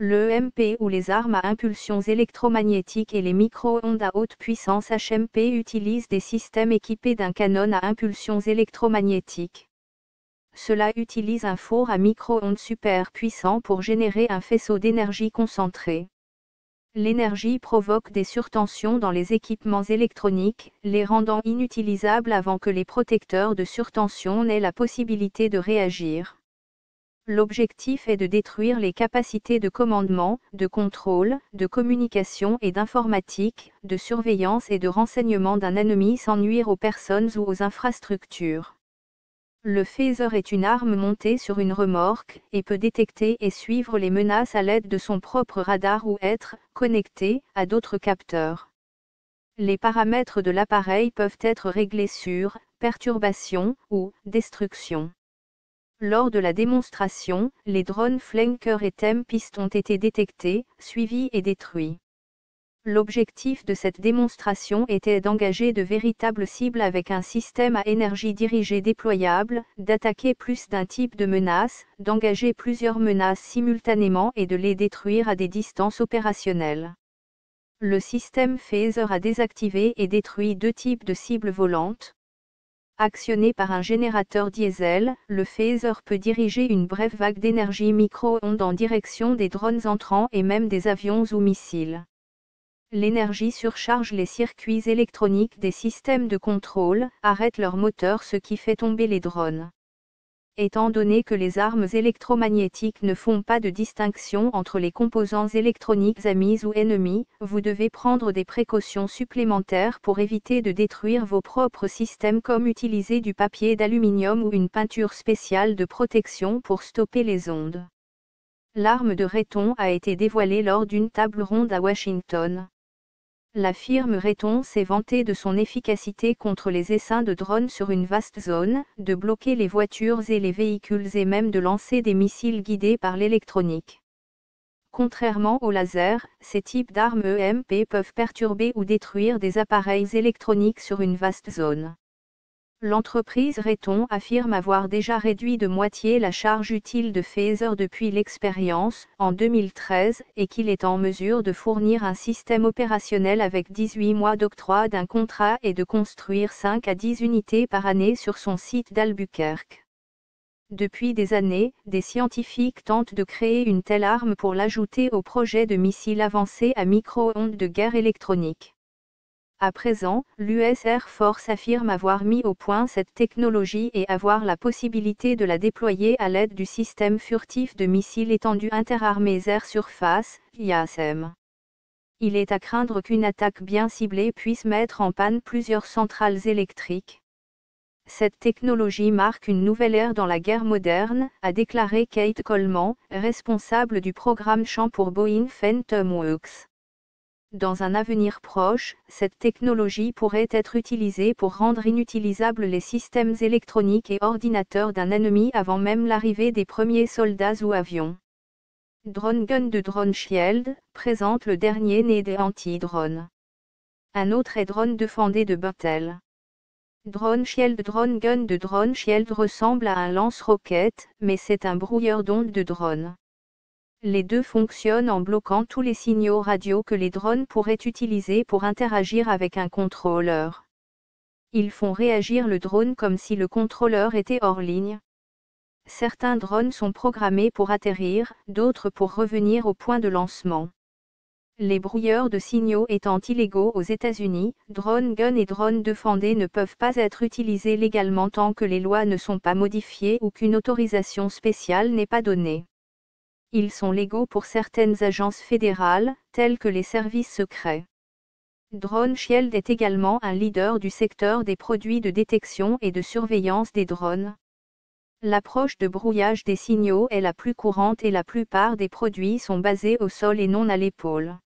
Le EMP ou les armes à impulsions électromagnétiques et les micro-ondes à haute puissance HMP utilisent des systèmes équipés d'un canon à impulsions électromagnétiques. Cela utilise un four à micro-ondes super puissant pour générer un faisceau d'énergie concentrée. L'énergie provoque des surtensions dans les équipements électroniques, les rendant inutilisables avant que les protecteurs de surtension n'aient la possibilité de réagir. L'objectif est de détruire les capacités de commandement, de contrôle, de communication et d'informatique, de surveillance et de renseignement d'un ennemi sans nuire aux personnes ou aux infrastructures. Le phaser est une arme montée sur une remorque, et peut détecter et suivre les menaces à l'aide de son propre radar ou être connecté à d'autres capteurs. Les paramètres de l'appareil peuvent être réglés sur perturbation ou destruction. Lors de la démonstration, les drones Flanker et Tempest ont été détectés, suivis et détruits. L'objectif de cette démonstration était d'engager de véritables cibles avec un système à énergie dirigée déployable, d'attaquer plus d'un type de menace, d'engager plusieurs menaces simultanément et de les détruire à des distances opérationnelles. Le système Phaser a désactivé et détruit 2 types de cibles volantes. Actionné par un générateur diesel, le phaser peut diriger une brève vague d'énergie micro-ondes en direction des drones entrants et même des avions ou missiles. L'énergie surcharge les circuits électroniques des systèmes de contrôle, arrête leurs moteurs, ce qui fait tomber les drones. Étant donné que les armes électromagnétiques ne font pas de distinction entre les composants électroniques amis ou ennemis, vous devez prendre des précautions supplémentaires pour éviter de détruire vos propres systèmes, comme utiliser du papier d'aluminium ou une peinture spéciale de protection pour stopper les ondes. L'arme de Raytheon a été dévoilée lors d'une table ronde à Washington. La firme Raytheon s'est vantée de son efficacité contre les essaims de drones sur une vaste zone, de bloquer les voitures et les véhicules et même de lancer des missiles guidés par l'électronique. Contrairement au laser, ces types d'armes EMP peuvent perturber ou détruire des appareils électroniques sur une vaste zone. L'entreprise Raytheon affirme avoir déjà réduit de moitié la charge utile de phaser depuis l'expérience, en 2013, et qu'il est en mesure de fournir un système opérationnel avec 18 mois d'octroi d'un contrat et de construire 5 à 10 unités par année sur son site d'Albuquerque. Depuis des années, des scientifiques tentent de créer une telle arme pour l'ajouter au projet de missiles avancés à micro-ondes de guerre électronique. À présent, l'US Air Force affirme avoir mis au point cette technologie et avoir la possibilité de la déployer à l'aide du système furtif de missiles étendu interarmées air-surface, IASM. Il est à craindre qu'une attaque bien ciblée puisse mettre en panne plusieurs centrales électriques. Cette technologie marque une nouvelle ère dans la guerre moderne, a déclaré Kate Coleman, responsable du programme champ pour Boeing Phantom Works. Dans un avenir proche, cette technologie pourrait être utilisée pour rendre inutilisables les systèmes électroniques et ordinateurs d'un ennemi avant même l'arrivée des premiers soldats ou avions. Drone Gun de Drone Shield présente le dernier né des anti-drones. Un autre est Drone Defender de Battelle. Drone Gun de Drone Shield ressemble à un lance-roquette, mais c'est un brouilleur d'ondes de drone. Les deux fonctionnent en bloquant tous les signaux radio que les drones pourraient utiliser pour interagir avec un contrôleur. Ils font réagir le drone comme si le contrôleur était hors ligne. Certains drones sont programmés pour atterrir, d'autres pour revenir au point de lancement. Les brouilleurs de signaux étant illégaux aux États-Unis, Drone Gun et Drone Defender ne peuvent pas être utilisés légalement tant que les lois ne sont pas modifiées ou qu'une autorisation spéciale n'est pas donnée. Ils sont légaux pour certaines agences fédérales, telles que les services secrets. Drone Shield est également un leader du secteur des produits de détection et de surveillance des drones. L'approche de brouillage des signaux est la plus courante et la plupart des produits sont basés au sol et non à l'épaule.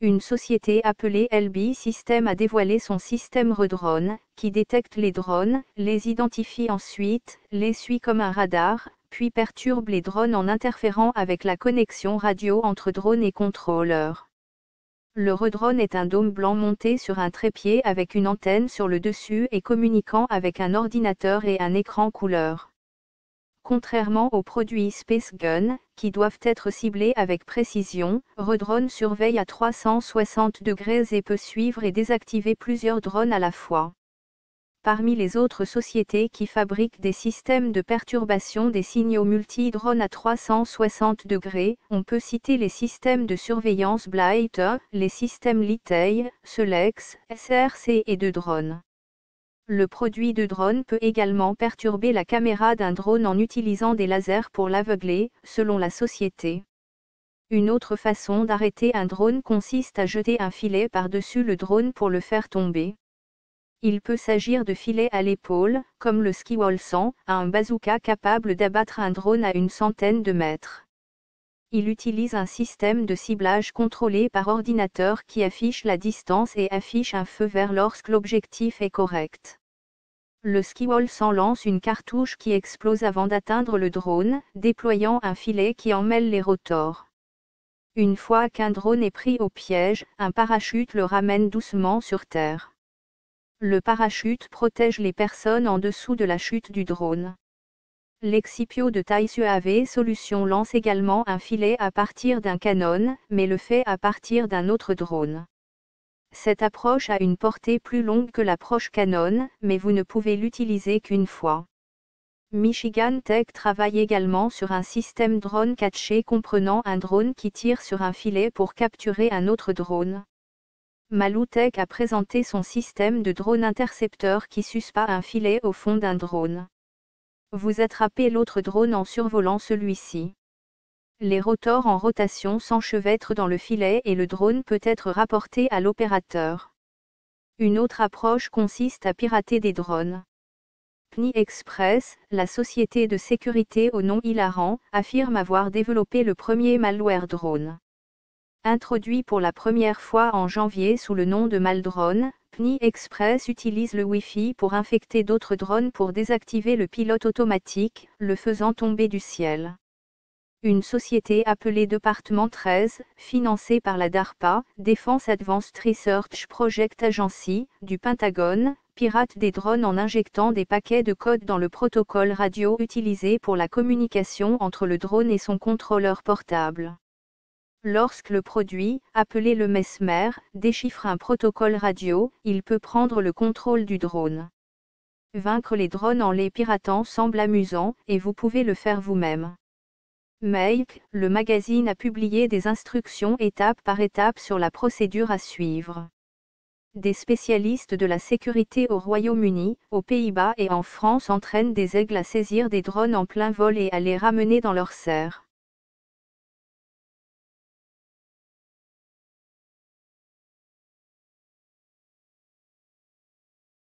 Une société appelée LB System a dévoilé son système Redrone, qui détecte les drones, les identifie ensuite, les suit comme un radar, puis perturbe les drones en interférant avec la connexion radio entre drone et contrôleur. Le Redrone est un dôme blanc monté sur un trépied avec une antenne sur le dessus et communiquant avec un ordinateur et un écran couleur. Contrairement aux produits Space Gun, qui doivent être ciblés avec précision, Redrone surveille à 360 degrés et peut suivre et désactiver plusieurs drones à la fois. Parmi les autres sociétés qui fabriquent des systèmes de perturbation des signaux multi-drones à 360 degrés, on peut citer les systèmes de surveillance Blight, les systèmes Litei, Selex, SRC et de drones. Le produit de drone peut également perturber la caméra d'un drone en utilisant des lasers pour l'aveugler, selon la société. Une autre façon d'arrêter un drone consiste à jeter un filet par-dessus le drone pour le faire tomber. Il peut s'agir de filets à l'épaule, comme le Skywall 100, un bazooka capable d'abattre un drone à une centaine de mètres. Il utilise un système de ciblage contrôlé par ordinateur qui affiche la distance et affiche un feu vert lorsque l'objectif est correct. Le Skywall 100 lance une cartouche qui explose avant d'atteindre le drone, déployant un filet qui emmêle les rotors. Une fois qu'un drone est pris au piège, un parachute le ramène doucement sur terre. Le parachute protège les personnes en dessous de la chute du drone. L'Exipio de Taisu AV Solutions lance également un filet à partir d'un Canon, mais le fait à partir d'un autre drone. Cette approche a une portée plus longue que l'approche Canon, mais vous ne pouvez l'utiliser qu'une fois. Michigan Tech travaille également sur un système drone catché comprenant un drone qui tire sur un filet pour capturer un autre drone. Malutech a présenté son système de drone intercepteur qui suspend un filet au fond d'un drone. Vous attrapez l'autre drone en survolant celui-ci. Les rotors en rotation s'enchevêtrent dans le filet et le drone peut être rapporté à l'opérateur. Une autre approche consiste à pirater des drones. PNI Express, la société de sécurité au nom hilarant, affirme avoir développé le premier malware drone. Introduit pour la première fois en janvier sous le nom de Maldrone, PNI Express utilise le Wi-Fi pour infecter d'autres drones pour désactiver le pilote automatique, le faisant tomber du ciel. Une société appelée Département 13, financée par la DARPA, Defense Advanced Research Project Agency, du Pentagone, pirate des drones en injectant des paquets de code dans le protocole radio utilisé pour la communication entre le drone et son contrôleur portable. Lorsque le produit, appelé le Mesmer, déchiffre un protocole radio, il peut prendre le contrôle du drone. Vaincre les drones en les piratant semble amusant, et vous pouvez le faire vous-même. Make, le magazine a publié des instructions étape par étape sur la procédure à suivre. Des spécialistes de la sécurité au Royaume-Uni, aux Pays-Bas et en France entraînent des aigles à saisir des drones en plein vol et à les ramener dans leur serre.